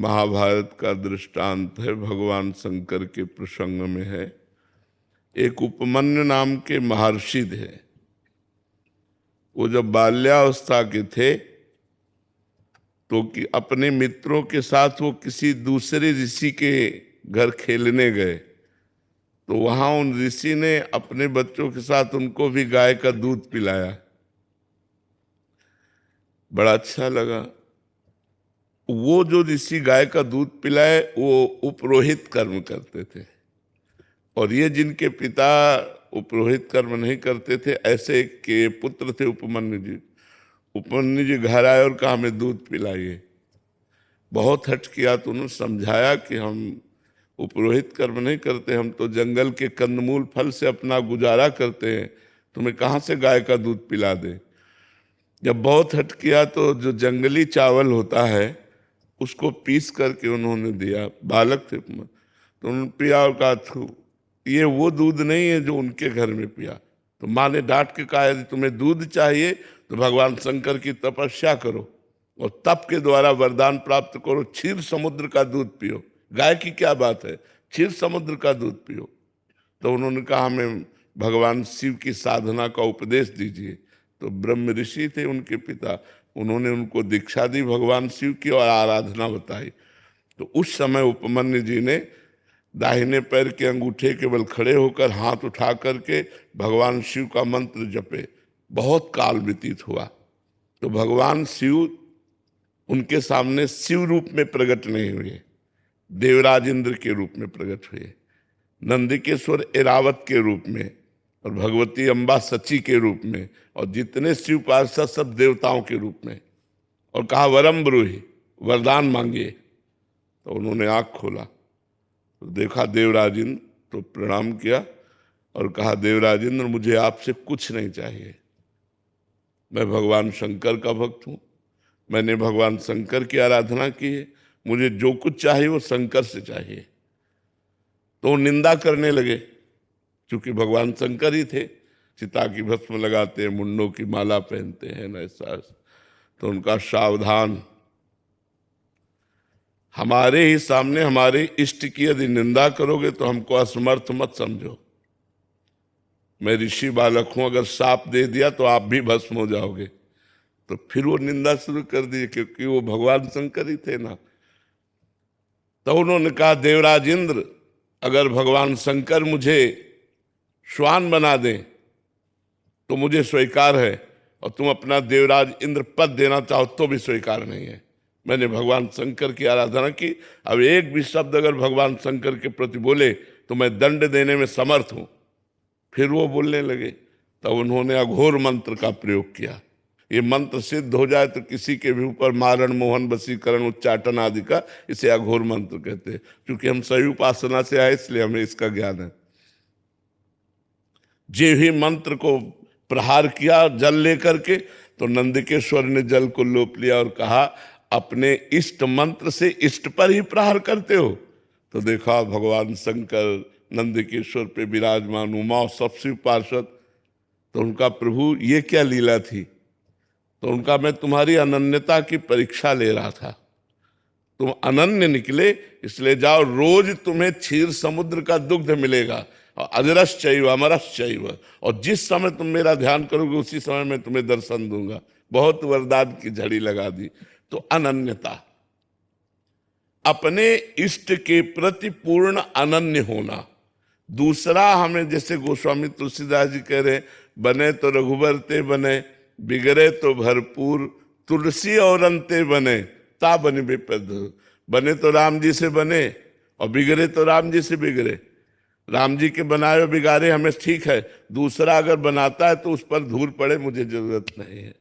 महाभारत का दृष्टांत है, भगवान शंकर के प्रसंग में है। एक उपमन्यु नाम के महर्षि थे। वो जब बाल्यावस्था के थे तो कि अपने मित्रों के साथ वो किसी दूसरे ऋषि के घर खेलने गए, तो वहां उन ऋषि ने अपने बच्चों के साथ उनको भी गाय का दूध पिलाया। बड़ा अच्छा लगा। वो जो ऋषि गाय का दूध पिलाए वो उपरोहित कर्म करते थे, और ये जिनके पिता उपरोहित कर्म नहीं करते थे, ऐसे के पुत्र थे उपमन्यु जी। उपमन्यु जी घर आए और कहा हमें दूध पिलाइए। बहुत हट किया तो उन्होंने समझाया कि हम उपरोहित कर्म नहीं करते, हम तो जंगल के कंदमूल फल से अपना गुजारा करते हैं, तुम्हें कहाँ से गाय का दूध पिला दे। जब बहुत हट किया तो जो जंगली चावल होता है उसको पीस करके उन्होंने दिया। बालक थे तो उन्होंने पिया और कहा ये वो दूध नहीं है जो उनके घर में पिया। तो माँ ने डांट के कहा यदि तुम्हें दूध चाहिए तो भगवान शंकर की तपस्या करो और तप के द्वारा वरदान प्राप्त करो, क्षीर समुद्र का दूध पियो। गाय की क्या बात है, क्षीर समुद्र का दूध पियो। तो उन्होंने कहा हमें भगवान शिव की साधना का उपदेश दीजिए। तो ब्रह्म ऋषि थे उनके पिता, उन्होंने उनको दीक्षा दी भगवान शिव की और आराधना बताई। तो उस समय उपमन्यु जी ने दाहिने पैर के अंगूठे के बल खड़े होकर हाथ उठा करके भगवान शिव का मंत्र जपे। बहुत काल व्यतीत हुआ तो भगवान शिव उनके सामने शिव रूप में प्रकट नहीं हुए, देवराज इंद्र के रूप में प्रकट हुए, नंदिकेश्वर एरावत के रूप में, और भगवती अम्बा सची के रूप में, और जितने शिव पार्षद सब देवताओं के रूप में। और कहा वरम ब्रूहि, वरदान मांगिए। तो उन्होंने आँख खोला तो देखा देवराज इंद्र, तो प्रणाम किया और कहा देवराज इंद्र मुझे आपसे कुछ नहीं चाहिए, मैं भगवान शंकर का भक्त हूँ, मैंने भगवान शंकर की आराधना की है, मुझे जो कुछ चाहिए वो शंकर से चाहिए। तो वो निंदा करने लगे, क्योंकि भगवान शंकर ही थे, चिता की भस्म लगाते हैं, मुंडों की माला पहनते हैं न ऐसा। तो उनका सावधान, हमारे ही सामने हमारे इष्ट की यदि निंदा करोगे तो हमको असमर्थ मत समझो। मैं ऋषि बालक हूं, अगर शाप दे दिया तो आप भी भस्म हो जाओगे। तो फिर वो निंदा शुरू कर दी, क्योंकि वो भगवान शंकर ही थे ना। तो उन्होंने कहा देवराज इंद्र अगर भगवान शंकर मुझे श्वान बना दें तो मुझे स्वीकार है, और तुम अपना देवराज इंद्र पद देना चाहो तो भी स्वीकार नहीं है। मैंने भगवान शंकर की आराधना की, अब एक भी शब्द अगर भगवान शंकर के प्रति बोले तो मैं दंड देने में समर्थ हूं। फिर वो बोलने लगे, तब उन्होंने अघोर मंत्र का प्रयोग किया। ये मंत्र सिद्ध हो जाए तो किसी के भी ऊपर मारण मोहन वशीकरण उच्चाटन आदि का, इसे अघोर मंत्र कहते हैं। क्योंकि हम सही उपासना से आए इसलिए हमें इसका ज्ञान है। जे ही मंत्र को प्रहार किया जल लेकर के, तो नंदिकेश्वर ने जल को लोप लिया और कहा अपने इष्ट मंत्र से इष्ट पर ही प्रहार करते हो। तो देखा भगवान शंकर नंदिकेश्वर पे विराजमान, उमा और सब शिव पार्षद। तो उनका प्रभु ये क्या लीला थी। तो उनका मैं तुम्हारी अनन्यता की परीक्षा ले रहा था, तुम अनन्य निकले, इसलिए जाओ, रोज तुम्हें क्षीर समुद्र का दुग्ध मिलेगा, और अजरश्चैव अमरश्चैव, और जिस समय तुम मेरा ध्यान करोगे उसी समय मैं तुम्हें दर्शन दूंगा। बहुत वरदान की झड़ी लगा दी। तो अनन्यता, अपने इष्ट के प्रति पूर्ण अनन्य होना। दूसरा हमें, जैसे गोस्वामी तुलसीदास जी कह रहे, बने तो रघुबर ते बने, बिगड़े तो भरपूर, तुलसी और अंते बने, ता बने बेपद। बने तो राम जी से बने और बिगड़े तो राम जी से बिगड़े। राम जी के बनाए बिगाड़े हमें ठीक है, दूसरा अगर बनाता है तो उस पर धूल पड़े मुझे जरूरत नहीं है।